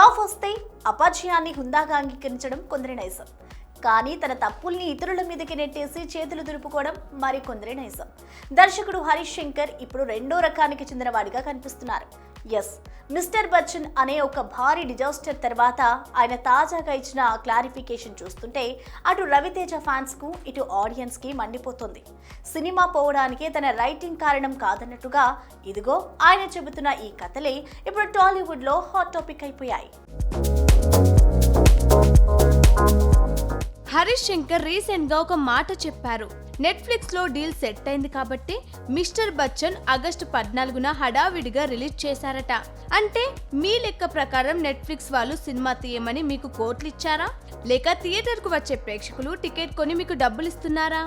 Flop వస్తే అపజయాన్ని హుందాగా అంగీకరించడం కొందరి నైజం. కానీ తన తప్పుల్ని ఇతరుల మీదకి నెట్టేసి చేతులు దులుపుకోవడం మరికొందరి నైజం. దర్శకుడు హరీష్ శంకర్ ఇప్పుడు రెండో రకానికి చెందినవాడిగా కనిపిస్తున్నారు. మిస్టర్ బచ్చన్ అనే ఒక భారీ డిజాస్టర్ తర్వాత ఆయన తాజాగా ఇచ్చిన క్లారిఫికేషన్ చూస్తుంటే అటు రవితేజ ఫ్యాన్స్ కు ఇటు ఆడియన్స్ కి మండిపోతుంది. సినిమా పోవడానికి తన రైటింగ్ కారణం కాదన్నట్టుగా ఇదిగో ఆయన చెబుతున్న ఈ కథలే ఇప్పుడు టాలీవుడ్ లో హాట్ టాపిక్ అయిపోయాయి. హరీష్ శంకర్ రీసెంట్ గా ఒక మాట చెప్పారు. నెట్ఫ్లిక్స్ లో డీల్ సెట్ అయింది కాబట్టి మిస్టర్ బచ్చన్ ఆగస్టు 14న హడావిడిగా రిలీజ్ చేశారట. అంటే మీ లెక్క ప్రకారం నెట్ఫ్లిక్స్ వాళ్ళు సినిమా తీయమని మీకు కోట్లు ఇచ్చారా, లేక థియేటర్ కు వచ్చే ప్రేక్షకులు టికెట్ కొని మీకు డబ్బులు ఇస్తున్నారా?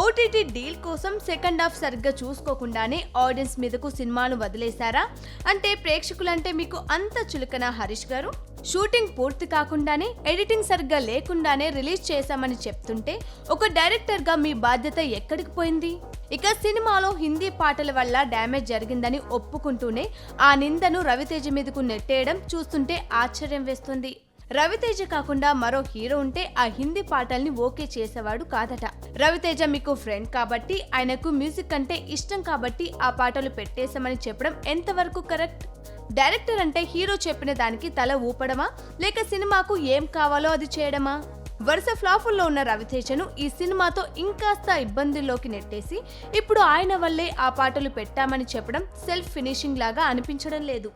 ఓటీటీ డీల్ కోసం సెకండ్ హాఫ్ సరిగ్గా చూసుకోకుండానే ఆడియన్స్ మీదకు సినిమాను వదిలేశారా? అంటే ప్రేక్షకులంటే మీకు అంత చులకన హరీష్ గారు? షూటింగ్ పూర్తి కాకుండానే ఎడిటింగ్ సరిగ్గా లేకుండానే రిలీజ్ చేశామని చెప్తుంటే ఒక డైరెక్టర్ గా మీ బాధ్యత ఎక్కడికి పోయింది? ఇక సినిమాలో హిందీ పాటల వల్ల డ్యామేజ్ జరిగిందని ఒప్పుకుంటూనే ఆ నిందను రవితేజ మీదకు నెట్టేయడం చూస్తుంటే ఆశ్చర్యం వేస్తుంది. రవితేజ కాకుండా మరో హీరో ఉంటే ఆ హిందీ పాటల్ని ఓకే చేసేవాడు కాదట. రవితేజ మీకు ఫ్రెండ్ కాబట్టి, ఆయనకు మ్యూజిక్ అంటే ఇష్టం కాబట్టి ఆ పాటలు పెట్టేశామని చెప్పడం ఎంతవరకు కరెక్ట్? డైరెక్టర్ అంటే హీరో చెప్పిన దానికి తల ఊపడమా, లేక సినిమాకు ఏం కావాలో అది చేయడమా? వరుస ఫ్లాపుల్లో ఉన్న రవితేజను ఈ సినిమాతో ఇంకాస్త ఇబ్బందుల్లోకి నెట్టేసి ఇప్పుడు ఆయన వల్లే ఆ పాటలు పెట్టామని చెప్పడం సెల్ఫ్ ఫినిషింగ్ లాగా అనిపించడం లేదు.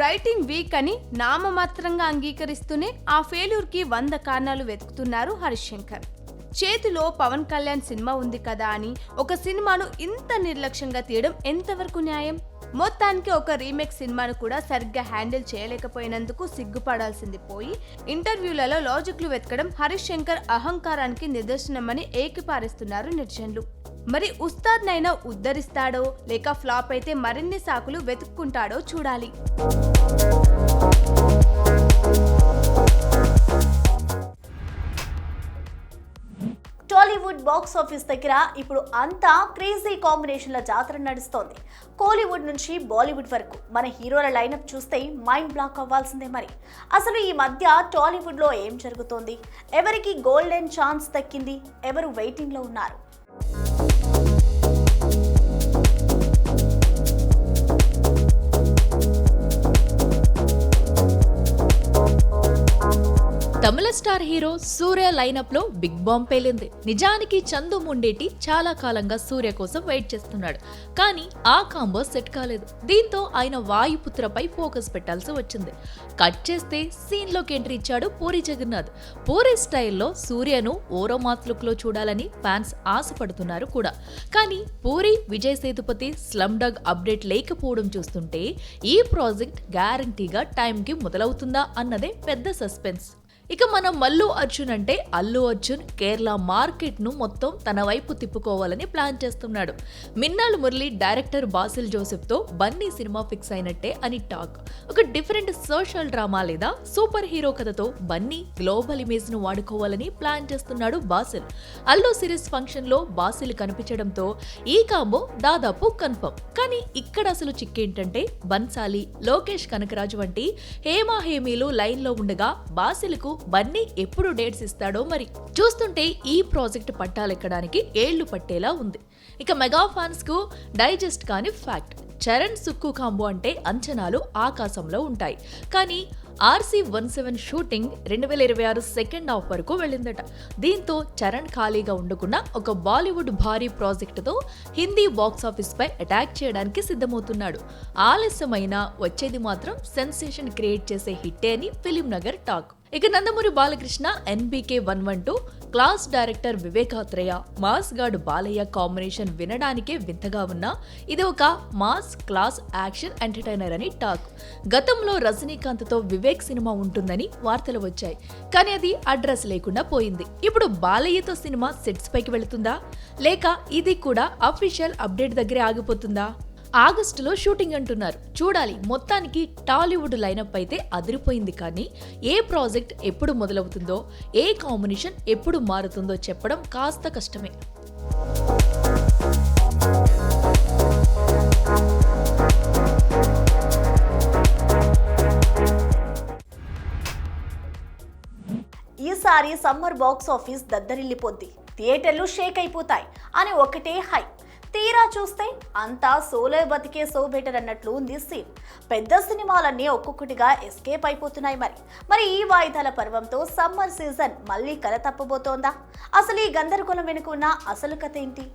రైటింగ్ వీక్ అని నామమాత్రంగా అంగీకరిస్తూనే ఆ ఫెయిల్యూర్ కి 100 కారణాలు వెతుకుతున్నారు హరీష్ శంకర్. చేతిలో పవన్ కళ్యాణ్ సినిమా ఉంది కదా అని ఒక సినిమాను ఇంత నిర్లక్ష్యంగా తీయడం ఎంతవరకు న్యాయం? మొత్తానికి ఒక రీమేక్ సినిమాను కూడా సరిగ్గా హ్యాండిల్ చేయలేకపోయినందుకు సిగ్గుపడాల్సింది పోయి ఇంటర్వ్యూలలో లాజిక్లు వెతకడం హరీష్ శంకర్ అహంకారానికి నిదర్శనమని ఏకిపారేస్తున్నారు నెటిజన్లు. మరి ఉస్తాద్ నైనా ఉద్ధరిస్తాడో, లేక ఫ్లాప్ అయితే మరిన్ని సాకులు వెతుక్కుంటాడో చూడాలి. టాలీవుడ్ బాక్స్ ఆఫీస్ దగ్గర ఇప్పుడు అంతా క్రేజీ కాంబినేషన్ల జాతర నడుస్తోంది. కోలీవుడ్ నుంచి బాలీవుడ్ వరకు మన హీరోల లైనప్ చూస్తే మైండ్ బ్లాక్ అవ్వాల్సిందే. మరి అసలు ఈ మధ్య టాలీవుడ్ లో ఏం జరుగుతోంది? ఎవరికి గోల్డెన్ ఛాన్స్ దక్కింది? ఎవరు వెయిటింగ్ లో ఉన్నారు? తమిళ స్టార్ హీరో సూర్య లైనప్ లో బిగ్ బాంబ్ పేలింది. నిజానికి చందు ముండేటి చాలా కాలంగా సూర్య కోసం వెయిట్ చేస్తున్నాడు, కానీ ఆ కాంబో సెట్ కాలేదు. దీంతో ఆయన వాయుపుత్రపై ఫోకస్ పెట్టాల్సి వచ్చింది. కట్ చేస్తే సీన్ లోకి ఎంట్రీ ఇచ్చాడు పూరి జగన్నాథ్. పూరి స్టైల్లో సూర్యను ఓరో మాస్ లుక్ లో చూడాలని ఫ్యాన్స్ ఆశపడుతున్నారు కూడా. కానీ puri, Vijay Sethupathi slum dog update లేకపోవడం చూస్తుంటే ఈ ప్రాజెక్ట్ గ్యారంటీగా టైంకి మొదలవుతుందా అన్నదే పెద్ద సస్పెన్స్. ఇక మన మల్లు అర్జున్ అంటే అల్లు అర్జున్ కేరళ మార్కెట్ ను మొత్తం తన వైపు తిప్పుకోవాలని ప్లాన్ చేస్తున్నాడు. మిన్నాల్ మురళి డైరెక్టర్ బాసిల్ జోసెఫ్ తో బన్నీ సినిమా ఫిక్స్ అయినట్టే అని టాక్. ఒక డిఫరెంట్ సోషల్ డ్రామా లేదా సూపర్ హీరో కథతో బన్నీ గ్లోబల్ ఇమేజ్ ను వాడుకోవాలని ప్లాన్ చేస్తున్నాడు బాసిల్. అల్లు సిరీస్ ఫంక్షన్ లో బాసిల్ కనిపించడంతో ఈ కాంబో దాదాపు కన్ఫర్మ్. కానీ ఇక్కడ అసలు చిక్కేంటంటే బన్సాలి, లోకేష్ కనకరాజు వంటి హేమా హేమీలు లైన్ లో ఉండగా బాసిల్ కు బన్నీ ఎప్పుడు డేట్స్ ఇస్తాడో మరి. చూస్తుంటే ఈ ప్రాజెక్ట్ పట్టాలెక్కడానికి ఏళ్లు పట్టేలా ఉంది. ఇక మెగా ఫ్యాన్స్ కు డైజెస్ట్ కాని ఫ్యాక్ట్, చరణ్ సుక్కు కాంబో అంటే అంచనాలు ఆకాశంలో ఉంటాయి. కానీ RC-17 షూటింగ్ 2026 సెకండ్ హాఫ్ వరకు వెళ్ళిందట. దీంతో చరణ్ ఖాళీగా ఉండకుండా ఒక బాలీవుడ్ భారీ ప్రాజెక్టుతో హిందీ బాక్స్ ఆఫీస్ పై అటాక్ చేయడానికి సిద్ధమవుతున్నాడు. ఆలస్యమైనా వచ్చేది మాత్రం సెన్సేషన్ క్రియేట్ చేసే హిట్టే అని ఫిలిం నగర్ టాక్. ఇక Nandamuri Balakrishna, NBK 112, class director Vivekathreya, mass god Balayya combination వినడానికే వింతగా ఉన్నా ఇది ఒక మాస్ క్లాస్ యాక్షన్ ఎంటర్టైనర్ అని టాక్. గతంలో రజనీకాంత్ తో వివేక్ సినిమా ఉంటుందని వార్తలు వచ్చాయి, కానీ అది అడ్రస్ లేకుండా పోయింది. ఇప్పుడు బాలయ్యతో సినిమా సెట్స్ పైకి వెళుతుందా, లేక ఇది కూడా అఫీషియల్ అప్డేట్ దగ్గరే ఆగిపోతుందా? ఆగస్టులో షూటింగ్ అంటున్నారు, చూడాలి. మొత్తానికి టాలీవుడ్ లైనప్ అయితే అదిరిపోయింది, కానీ ఏ ప్రాజెక్ట్ ఎప్పుడు మొదలవుతుందో, ఏ కాంబినేషన్ ఎప్పుడు మారుతుందో చెప్పడం కాస్త కష్టమే. ఈసారి సమ్మర్ బాక్స్ ఆఫీస్ దద్దరిల్లిపోద్ది, థియేటర్లు షేక్ అయిపోతాయి అని ఒకటే హై. తీరా చూస్తే అంతా సోలో బతికే సో బెటర్ అన్నట్లు ఉంది సీన్. పెద్ద సినిమాలన్నీ ఒక్కొక్కటిగా ఎస్కేప్ అయిపోతున్నాయి. మరి ఈ వాయిదాల పర్వంతో సమ్మర్ సీజన్ మళ్ళీ కల తప్పబోతోందా? అసలు ఈ గందరగోళం వెనుక ఉన్న అసలు కథ ఏంటి?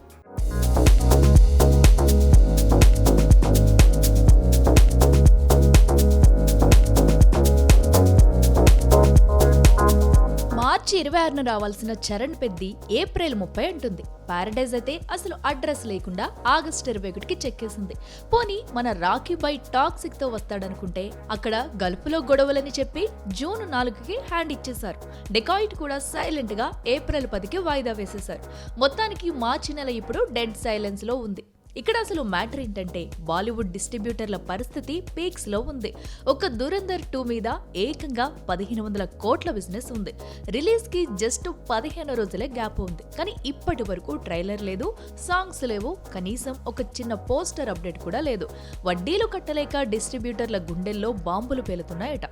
మార్చి 26న రావాల్సిన చరణ్ పెద్ది ఏప్రిల్ 30 అంటుంది. పారడైజ్ అయితే అసలు అడ్రస్ లేకుండా ఆగస్టు 21కి చెక్కేసింది. పోనీ మన రాకీ బాయ్ టాక్సిక్ తో వస్తాడనుకుంటే అక్కడ గల్ఫ్లో గొడవలని చెప్పి జూన్ 4కి హ్యాండ్ ఇచ్చేశారు. డెకాయిట్ కూడా సైలెంట్ గా ఏప్రిల్ 10కి వాయిదా వేసేశారు. మొత్తానికి మార్చి నెల ఇప్పుడు డెడ్ సైలెన్స్ లో ఉంది. ఇక్కడ అసలు మ్యాటర్ ఏంటంటే బాలీవుడ్ డిస్ట్రిబ్యూటర్ల పరిస్థితి పీక్స్ లో ఉంది. ఒక దురంధర్ 2 మీద ఏకంగా 1500 కోట్ల బిజినెస్ ఉంది. రిలీజ్ కి జస్ట్ 15 రోజులే గ్యాప్ ఉంది. కానీ ఇప్పటి వరకు ట్రైలర్ లేదు, సాంగ్స్ లేవు, కనీసం ఒక చిన్న పోస్టర్ అప్డేట్ కూడా లేదు. వడ్డీలు కట్టలేక డిస్ట్రిబ్యూటర్ల గుండెల్లో బాంబులు పేలుతున్నాయట.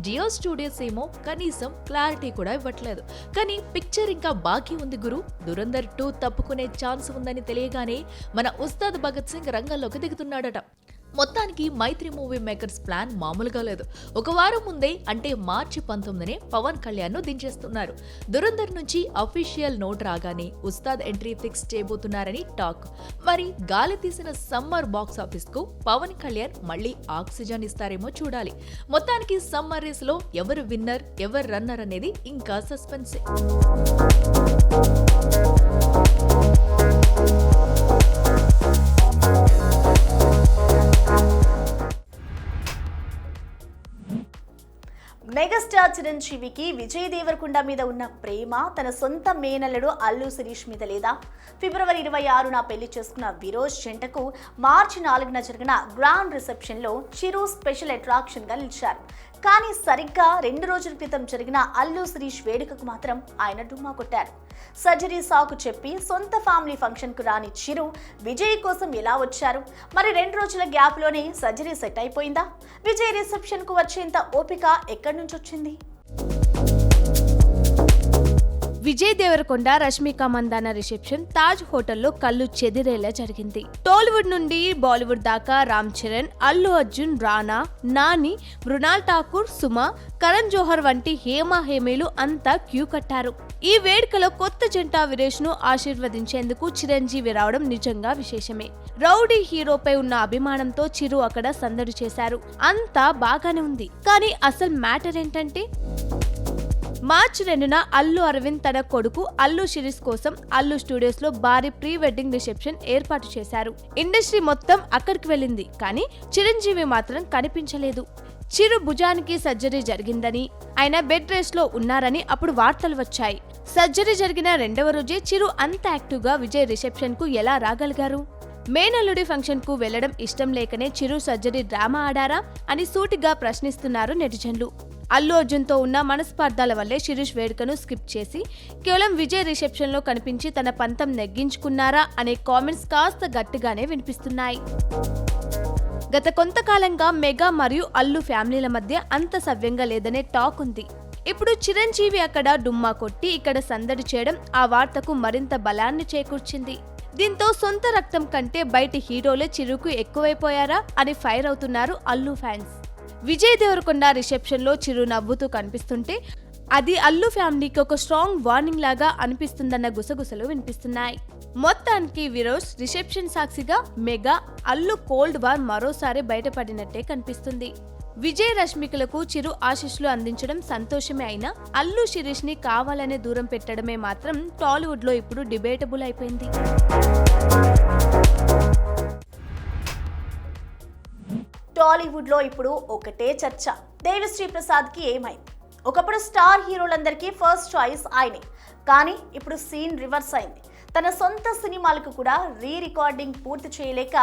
జియో స్టూడియోస్ ఏమో కనీసం క్లారిటీ కూడా ఇవ్వట్లేదు. కానీ పిక్చర్ ఇంకా బాకీ ఉంది గురు. దురంధర్ 2 తప్పుకునే ఛాన్స్ ఉందని తెలియగానే మన ఉస్తాద్ భగత్ సింగ్ రంగంలోకి దిగుతున్నాడట. మొత్తానికి మైత్రి మూవీ మేకర్స్ ప్లాన్ మామూలుగా లేదు. ఒక వారం ముందే అంటే మార్చి 19నే పవన్ కళ్యాణ్ ను దించేస్తున్నారు. దురంధర్ నుంచి అఫీషియల్ నోట్ రాగానే ఉస్తాద్ ఎంట్రీ ఫిక్స్ చేయబోతున్నారని టాక్. మరి గాలి తీసిన సమ్మర్ బాక్స్ ఆఫీస్ కు పవన్ కళ్యాణ్ మళ్ళీ ఆక్సిజన్ ఇస్తారేమో చూడాలి. మొత్తానికి సమ్మర్ రేస్ లో ఎవరు విన్నర్ ఎవరు రన్నర్ అనేది ఇంకా సస్పెన్సే. మెగాస్టార్ చిరంజీవికి విజయ్ దేవరకొండ మీద ఉన్న ప్రేమ తన సొంత మేనల్లుడు అల్లు శిరీష్ మీద లేదా? ఫిబ్రవరి 26న పెళ్లి చేసుకున్న విరోజ్ జంటకు మార్చి 4న జరిగిన గ్రాండ్ రిసెప్షన్ లో చిరు స్పెషల్ అట్రాక్షన్ గా నిలిచారు. కానీ సరిగ్గా 2 రోజుల క్రితం జరిగిన అల్లు శిరీష్ వేడుకకు మాత్రం ఆయన డుమ్మా కొట్టారు. సర్జరీ సాకు చెప్పి సొంత ఫ్యామిలీ ఫంక్షన్ కు రాని చిరు విజయ్ కోసం ఎలా వచ్చారు? మరి 2 రోజుల గ్యాప్ లోనే సర్జరీ సెట్ అయిపోయిందా? విజయ్ రిసెప్షన్ కు వచ్చేంత ఓపిక ఎక్కడి నుంచి వచ్చింది? విజయ్ దేవరకొండ రష్మిక మందాన రిసెప్షన్ తాజ్ హోటల్లో కళ్ళు చెదిరేలా జరిగింది. టాలీవుడ్ నుండి బాలీవుడ్ దాకా రామ్ చరణ్, అల్లు అర్జున్, రానా, నాని, మృణాల్ ఠాకూర్, సుమ, కరణ్ జోహర్ వంటి హేమీలు అంతా క్యూ కట్టారు. ఈ వేడుకలో కొత్త జంట విరేష్ ను ఆశీర్వదించేందుకు చిరంజీవి రావడం నిజంగా విశేషమే. రౌడీ హీరోపై ఉన్న అభిమానంతో చిరు అక్కడ సందడి చేశారు. అంతా బాగానే ఉంది. కానీ అసలు మ్యాటర్ ఏంటంటే మార్చి 2న అల్లు అరవింద్ తన కొడుకు అల్లు శిరీష్ కోసం అల్లు స్టూడియోస్ లో భారీ ప్రీ వెడ్డింగ్ రిసెప్షన్ ఏర్పాటు చేశారు. ఇండస్ట్రీ మొత్తం అక్కడికి వెళ్ళింది. కానీ చిరంజీవి మాత్రం కనిపించలేదు. చిరు భుజానికి సర్జరీ జరిగిందని, ఆయన బెడ్ రెస్ట్ లో ఉన్నారని అప్పుడు వార్తలు వచ్చాయి. సర్జరీ జరిగిన 2వ రోజే చిరు అంత యాక్టివ్ గా విజయ్ రిసెప్షన్ కు ఎలా రాగలిగారు? మేనల్లుడి ఫంక్షన్ కు వెళ్లడం ఇష్టం లేకనే చిరు సర్జరీ డ్రామా ఆడారా అని సూటిగా ప్రశ్నిస్తున్నారు నెటిజన్లు. అల్లు అర్జున్ తో ఉన్న మనస్పార్థాల వల్లే శిరీష్ వేడుకను స్కిప్ చేసి కేవలం విజయ్ రిసెప్షన్ లో కనిపించి తన పంతం నెగ్గించుకున్నారా అనే కామెంట్స్ కాస్త గట్టిగానే వినిపిస్తున్నాయి. గత కొంతకాలంగా మెగా మరియు అల్లు ఫ్యామిలీల మధ్య అంత సవ్యంగా లేదనే టాక్ ఉంది. ఇప్పుడు చిరంజీవి అక్కడ డుమ్మా కొట్టి ఇక్కడ సందడి చేయడం ఆ వార్తకు మరింత బలాన్ని చేకూర్చింది. దీంతో సొంత రక్తం కంటే బయటి హీరోలే చిరుకు ఎక్కువైపోయారా అని ఫైర్ అవుతున్నారు అల్లు ఫ్యాన్స్. విజయ్ దేవరకొండ రిసెప్షన్ లో చిరు నవ్వుతూ కనిపిస్తుంటే అది అల్లు ఫ్యామిలీకి ఒక స్ట్రాంగ్ వార్నింగ్ లాగా అనిపిస్తుందన్న గుసగుసలు వినిపిస్తున్నాయి. మొత్తానికి విరోజ్ రిసెప్షన్ సాక్షిగా మెగా అల్లు కోల్డ్ వార్ మరోసారి బయటపడినట్టే కనిపిస్తుంది. విజయ్ రష్మికలకు చిరు ఆశీస్సులు అందించడం సంతోషమే అయినా అల్లు శిరీష్ ని కావాలనే దూరం పెట్టడమే మాత్రం టాలీవుడ్ లో ఇప్పుడు డిబేటబుల్ అయిపోయింది. టాలీవుడ్ లో ఇప్పుడు ఒకటే చర్చ, దేవిశ్రీ ప్రసాద్ కి ఏమైంది? ఒకప్పుడు స్టార్ హీరోలందరికీ ఫస్ట్ చాయిస్ ఆయనే. కానీ ఇప్పుడు సీన్ రివర్స్ అయింది. తన సొంత సినిమాలకు కూడా రీ రికార్డింగ్ పూర్తి చేయలేక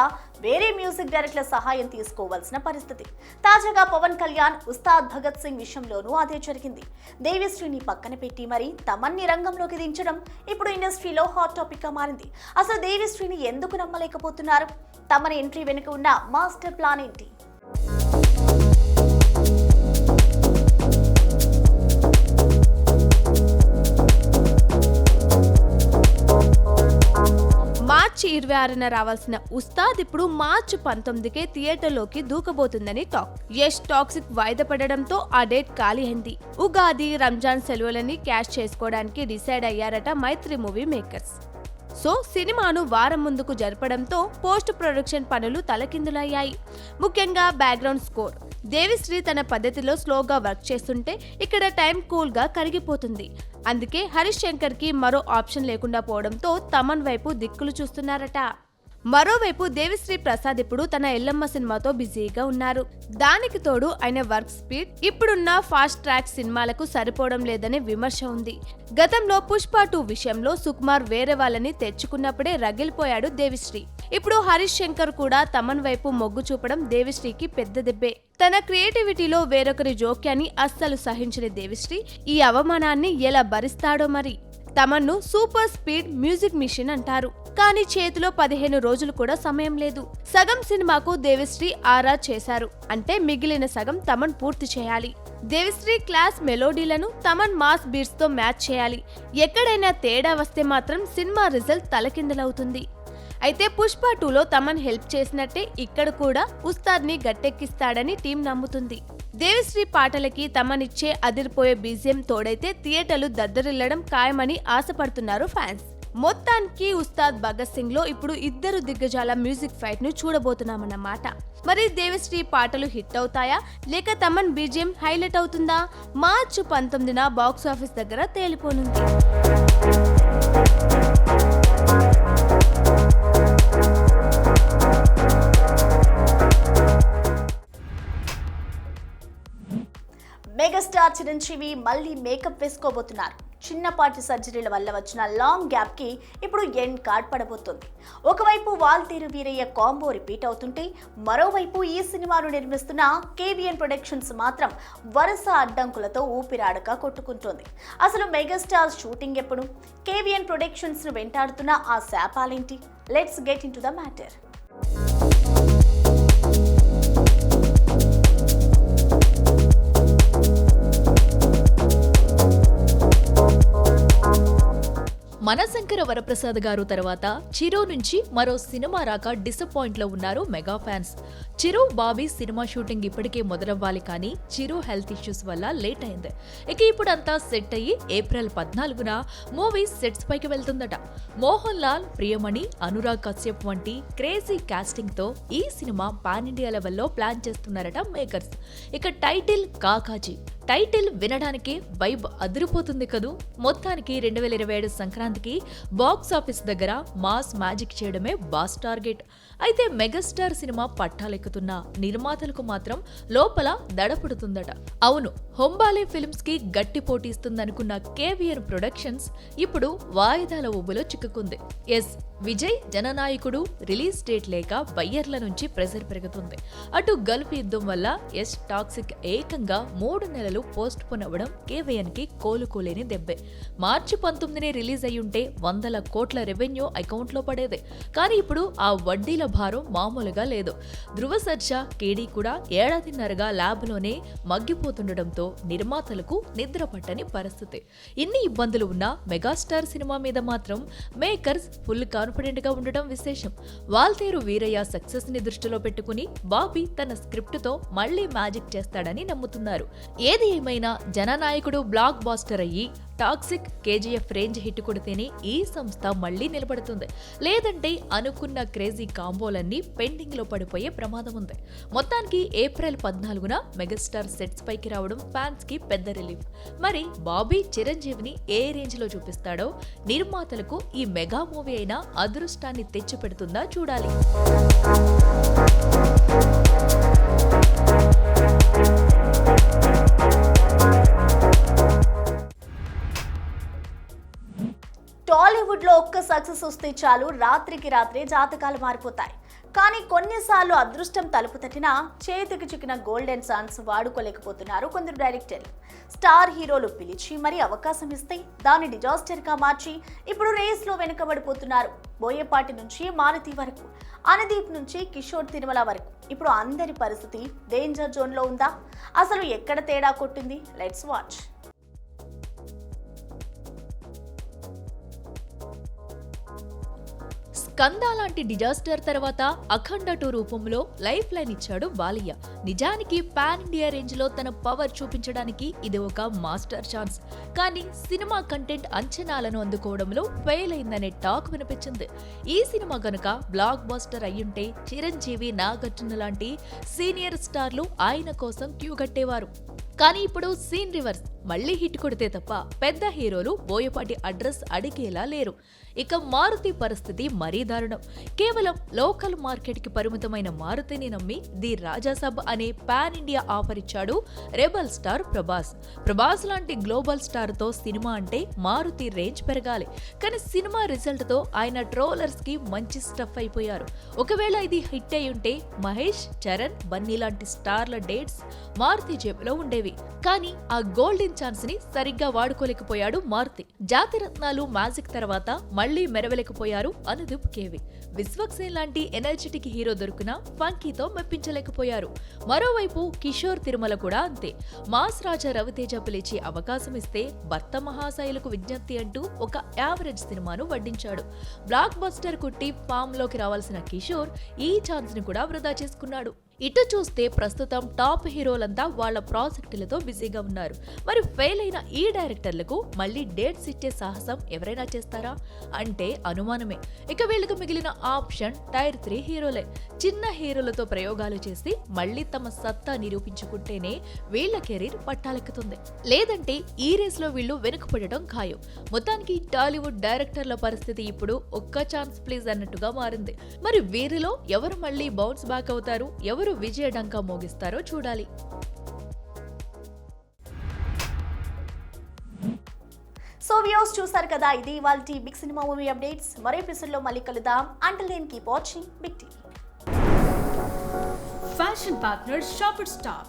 వేరే మ్యూజిక్ డైరెక్టర్ల సహాయం తీసుకోవాల్సిన పరిస్థితి. తాజాగా పవన్ కళ్యాణ్, ఉస్తాద్ భగత్ సింగ్ విషయంలోనూ అదే జరిగింది. దేవిశ్రీని పక్కన పెట్టి మరి తమన్ని రంగంలోకి దించడం ఇప్పుడు ఇండస్ట్రీలో హాట్ టాపిక్ గా మారింది. అసలు దేవిశ్రీని ఎందుకు నమ్మలేకపోతున్నారు? తమని ఎంట్రీ వెనుక ఉన్న మాస్టర్ ప్లాన్ ఏంటి? మార్చి 26న రావాల్సిన ఉస్తాద్ ఇప్పుడు మార్చి 19కే థియేటర్లోకి దూకబోతుందని టాక్. యష్ టాక్సిక్ వాయిదా పడడంతో ఆ డేట్ ఖాళీ అయింది. ఉగాది, రంజాన్ సెలవులని క్యాష్ చేసుకోవడానికి డిసైడ్ అయ్యారట మైత్రి మూవీ మేకర్స్. సో సినిమాను వారం ముందుకు జరపడంతో పోస్ట్ ప్రొడక్షన్ పనులు తలకిందులయ్యాయి. ముఖ్యంగా బ్యాక్గ్రౌండ్ స్కోర్. దేవిశ్రీ తన పద్ధతిలో స్లోగా వర్క్ చేస్తుంటే ఇక్కడ టైం కూల్గా కరిగిపోతుంది. అందుకే హరీష్ శంకర్ కి మరో ఆప్షన్ లేకుండా పోవడంతో తమన్ వైపు దిక్కులు చూస్తున్నారట. మరోవైపు దేవిశ్రీ ప్రసాద్ ఇప్పుడు తన ఎల్లమ్మ సినిమాతో బిజీగా ఉన్నారు. దానికి తోడు ఆయన వర్క్ స్పీడ్ ఇప్పుడున్న ఫాస్ట్ ట్రాక్ సినిమాలకు సరిపోవడం లేదనే విమర్శ ఉంది. గతంలో పుష్ప 2 విషయంలో సుకుమార్ వేరే వాళ్ళని తెచ్చుకున్నప్పుడే రగిలిపోయాడు దేవిశ్రీ. ఇప్పుడు హరీష్ శంకర్ కూడా తమన్ వైపు మొగ్గు చూపడం దేవిశ్రీకి పెద్ద దెబ్బే. తన క్రియేటివిటీలో వేరొకరి జోక్యాన్ని అస్సలు సహించని దేవిశ్రీ ఈ అవమానాన్ని ఎలా భరిస్తాడో మరి. తమన్ను సూపర్ స్పీడ్ మ్యూజిక్ మిషన్ అంటారు. కానీ చేతిలో 15 రోజులు కూడా సమయం లేదు. సగం సినిమాకు దేవిశ్రీ ఆరా చేశారు అంటే మిగిలిన సగం తమన్ పూర్తి చేయాలి. దేవిశ్రీ క్లాస్ మెలోడీలను తమన్ మాస్ బీట్స్ తో మ్యాచ్ చేయాలి. ఎక్కడైనా తేడా వస్తే మాత్రం సినిమా రిజల్ట్ తలకిందలవుతుంది. అయితే పుష్ప 2లో తమన్ హెల్ప్ చేసినట్టే ఇక్కడ కూడా ఉస్తాద్ ని గట్టెక్కిస్తాడని టీం నమ్ముతుంది. దేవిశ్రీ పాటలకి తమనిచ్చే అదిరిపోయే బీజిఎం తోడైతే థియేటర్లు దద్దరిల్లడం ఖాయమని ఆశపడుతున్నారు ఫ్యాన్స్. మొత్తానికి ఉస్తాద్ భగత్ సింగ్ లో ఇప్పుడు ఇద్దరు దిగ్గజాల మ్యూజిక్ ఫైట్ ను చూడబోతున్నామన్నమాట. మరి దేవిశ్రీ పాటలు హిట్ అవుతాయా లేక తమన్ బీజిఎం హైలైట్ అవుతుందా? మార్చి 19న బాక్స్ ఆఫీస్ దగ్గర తేలిపోనుంది. మెగాస్టార్ చిరంజీవి మళ్ళీ మేకప్ వేసుకోబోతున్నారు. చిన్నపాటి సర్జరీల వల్ల వచ్చిన లాంగ్ గ్యాప్ కి ఇప్పుడు ఎండ్ కార్డ్ పడబోతుంది. ఒకవైపు వాల్తేరు వీరయ్య కాంబో రిపీట్ అవుతుంటే మరోవైపు ఈ సినిమాను నిర్మిస్తున్న కేవీఎన్ ప్రొడక్షన్స్ మాత్రం వరుస అడ్డంకులతో ఊపిరాడక కొట్టుకుంటోంది. అసలు మెగాస్టార్ షూటింగ్ ఎప్పుడు? కేవీఎన్ ప్రొడక్షన్స్ ను వెంటాడుతున్న ఆ శాపాలేంటి? Let's get into the matter. Manashankara Varaprasad Garu తర్వాత చిరు నుంచి మరో సినిమా రాక డిసప్పాయింట్ లో ఉన్నారు మెగా ఫ్యాన్స్. చిరు బాబీ సినిమా షూటింగ్ ఇప్పటికే మొదలవ్వాలి కానీ చిరు హెల్త్ ఇష్యూస్ వల్ల లేట్ అయింది. ఇక ఇప్పుడు అంతా సెట్ అయ్యి ఏప్రిల్ 14న మూవీ సెట్స్ పైకి వెళ్తుందట. మోహన్ లాల్, ప్రియమణి, అనురాగ్ కశ్యప్ వంటి క్రేజీ కాస్టింగ్ తో ఈ సినిమా పాన్ ఇండియా లెవెల్లో ప్లాన్ చేస్తున్నారట మేకర్స్. ఇక టైటిల్ కాకాజీ. టైటిల్ వినడానికే వైబ్ అదిరిపోతుంది కదూ. మొత్తానికి 2027 సంక్రాంతికి బాక్స్ ఆఫీస్ దగ్గర మాస్ మ్యాజిక్ చేయడమే బాస్ టార్గెట్. అయితే మెగాస్టార్ సినిమా పట్టాలెక్కుతున్న నిర్మాతలకు మాత్రం లోపల దడపుడుతుందట. అవును, హొంబాలే ఫిల్మ్స్ కి గట్టి పోటీస్తుందనుకున్న కేవీఎన్ ప్రొడక్షన్స్ ఇప్పుడు వాయిదాల ఊబులో చిక్కుకుంది. ఎస్, విజయ్ జననాయకుడు రిలీజ్ డేట్ లేక బయ్యర్ల నుంచి ప్రెజర్ పెరుగుతుంది. అటు గల్ఫ్ యుద్ధం వల్ల యష్ టాక్సిక్ ఏకంగా 3 నెలలు పోస్ట్ పోన్ అవ్వడం కేవీఎన్ కి కోలుకోలేని దెబ్బే. మార్చి 19నే రిలీజ్ అయ్యుంటే 100 కోట్ల రెవెన్యూ అకౌంట్ లో పడేదే. కానీ ఇప్పుడు ఆ వడ్డీల భారం మామూలుగా లేదు. ధృవ సర్జా, కేడీ కూడా ఏడాదిన్నరగా ల్యాబ్ లోనే మగ్గిపోతుండటంతో నిర్మాతలకు నిద్ర పట్టని పరిస్థితి. ఇన్ని ఇబ్బందులు ఉన్నా మెగాస్టార్ సినిమా మీద మాత్రం మేకర్స్ ఫుల్ కాన్ఫిడెంట్ గా ఉండటం విశేషం. వాల్తేరు వీరయ్య సక్సెస్ ని దృష్టిలో పెట్టుకుని బాబీ తన స్క్రిప్ట్ తో మళ్లీ మ్యాజిక్ చేస్తాడని నమ్ముతున్నారు. ఏది ఏమైనా జననాయకుడు బ్లాక్ బాస్టర్ అయ్యి టాక్సిక్, కేజీఎఫ్ రేంజ్ హిట్ కొడితేనే ఈ సంస్థ మళ్లీ నిలబడుతుంది. లేదంటే అనుకున్న క్రేజీ కాంబోలన్నీ పెండింగ్ లో పడిపోయే ప్రమాదం ఉంది. మొత్తానికి ఏప్రిల్ 14న మెగాస్టార్ సెట్స్ పైకి రావడం ఫ్యాన్స్ కి పెద్ద రిలీఫ్. మరి బాబీ చిరంజీవిని ఏ రేంజ్ లో చూపిస్తాడో, నిర్మాతలకు ఈ మెగా మూవీ అయినా అదృష్టాన్ని తెచ్చిపెడుతుందా చూడాలి. టాలీవుడ్ లో ఒక్క సక్సెస్ వస్తే చాలు, రాత్రికి రాత్రే జాతకాలు మారిపోతాయి. కానీ కొన్నిసార్లు అదృష్టం తలుపు తట్టినా చేతికి చిక్కిన గోల్డెన్ ఛాన్స్ వాడుకోలేకపోతున్నారు కొందరు డైరెక్టర్లు. స్టార్ హీరోలు పిలిచి మరీ అవకాశం ఇస్తే దాన్ని డిజాస్టర్ గా మార్చి ఇప్పుడు రేస్ లో వెనుకబడిపోతున్నారు. బోయపాటి నుంచి మారుతి వరకు, అనుదీప్ నుంచి కిషోర్ తిరుమల వరకు ఇప్పుడు అందరి పరిస్థితి డేంజర్ జోన్ లో ఉందా? అసలు ఎక్కడ తేడా కొట్టింది? Let's watch. స్కంద లాంటి డిజాస్టర్ తర్వాత అఖండ 2 రూపంలో లైఫ్ లైన్ ఇచ్చాడు బాలయ్య. నిజానికి పాన్ ఇండియా రేంజ్ లో తన పవర్ చూపించడానికి ఇది ఒక మాస్టర్ ఛాన్స్. కానీ సినిమా కంటెంట్ అంచనాలను అందుకోవడంలో ఫెయిల్ అయిందనే టాక్ వినిపించింది. ఈ సినిమా గనుక బ్లాక్ బస్టర్ అయ్యుంటే చిరంజీవి, నాగార్జున లాంటి సీనియర్ స్టార్లు ఆయన కోసం క్యూ కట్టేవారు. కానీ ఇప్పుడు సీన్ రివర్స్. మళ్లీ హిట్ కొడితే తప్ప పెద్ద హీరోలు బోయపాటి అడ్రస్ అడిగేలా లేరు. ఇక మారుతి పరిస్థితి మరీ దారుణం. కేవలం లోకల్ మార్కెట్ కి పరిమితమైన మారుతిని నమ్మి ది రాజాసాబ్ అనే పాన్ ఇండియా ఆఫర్ ఇచ్చాడు రెబల్ స్టార్ ప్రభాస్. ప్రభాస్ లాంటి గ్లోబల్ స్టార్ తో సినిమా అంటే మారుతి రేంజ్ పెరగాలి. కానీ సినిమా రిజల్ట్ తో ఆయన ట్రోలర్స్ కి మంచి స్టఫ్ అయిపోయారు. ఒకవేళ ఇది హిట్ అయి ఉంటే మహేష్, చరణ్, బన్నీ లాంటి స్టార్ల డేట్స్ మారుతి జేబులో ఉండేవి. కానీ ఆ గోల్డెన్ ఛాన్స్ ని సరిగ్గా వాడుకోలేకపోయాడు మారుతి. జాతిరత్నాలు, మ్యాజిక్ తర్వాత మళ్లీ మెరవలేకపోయారు అనుదీప్ కేవి. విశ్వక్సేన్ లాంటి ఎనర్జెటిక్ హీరో దొరికినా ఫంకీతో మెప్పించలేకపోయారు. మరోవైపు కిషోర్ తిరుమల కూడా అంతే. మాస్ రాజా రవితేజ పిలిచి అవకాశం ఇస్తే భర్త మహాశైలకు విజ్ఞప్తి అంటూ ఒక యావరేజ్ సినిమాను వడ్డించాడు. బ్లాక్ బస్టర్ కుట్టి ఫామ్ లోకి రావాల్సిన కిషోర్ ఈ ఛాన్స్ ని కూడా వృధా చేసుకున్నాడు. ఇటు చూస్తే ప్రస్తుతం టాప్ హీరోలంతా వాళ్ల ప్రాజెక్టులతో బిజీగా ఉన్నారు. మరి ఫెయిల్ అయిన ఈ డైరెక్టర్లకు మళ్లీ డేట్స్ ఇచ్చే సాహసం ఎవరైనా చేస్తారా అంటే అనుమానమే. ఇక వీళ్ళకు మిగిలిన ఆప్షన్ టైర్ 3 హీరోలే. చిన్న హీరోలతో ప్రయోగాలు చేసి మళ్లీ తమ సత్తా నిరూపించుకుంటేనే వీళ్ల కెరీర్ పట్టాలెక్కుతుంది. లేదంటే ఈ రేస్ లో వీళ్లు వెనుకపడటం ఖాయం. మొత్తానికి టాలీవుడ్ డైరెక్టర్ల పరిస్థితి ఇప్పుడు ఒక్క ఛాన్స్ ప్లీజ్ అన్నట్టుగా మారింది. మరి వీరిలో ఎవరు మళ్లీ బౌన్స్ బ్యాక్ అవుతారు, ఎవరు విజయ డంకా మోగిస్తారో చూడాలి. సో వ్యూస్ చూసారు కదా, ఇది ఇవాల్టి బిగ్ సినిమా మూవీ అప్డేట్స్. మరో ఎపిసోడ్ లో మళ్ళీ కలుద్దాం. Until then keep watching big TV. Fashion partner Shoppers Stop.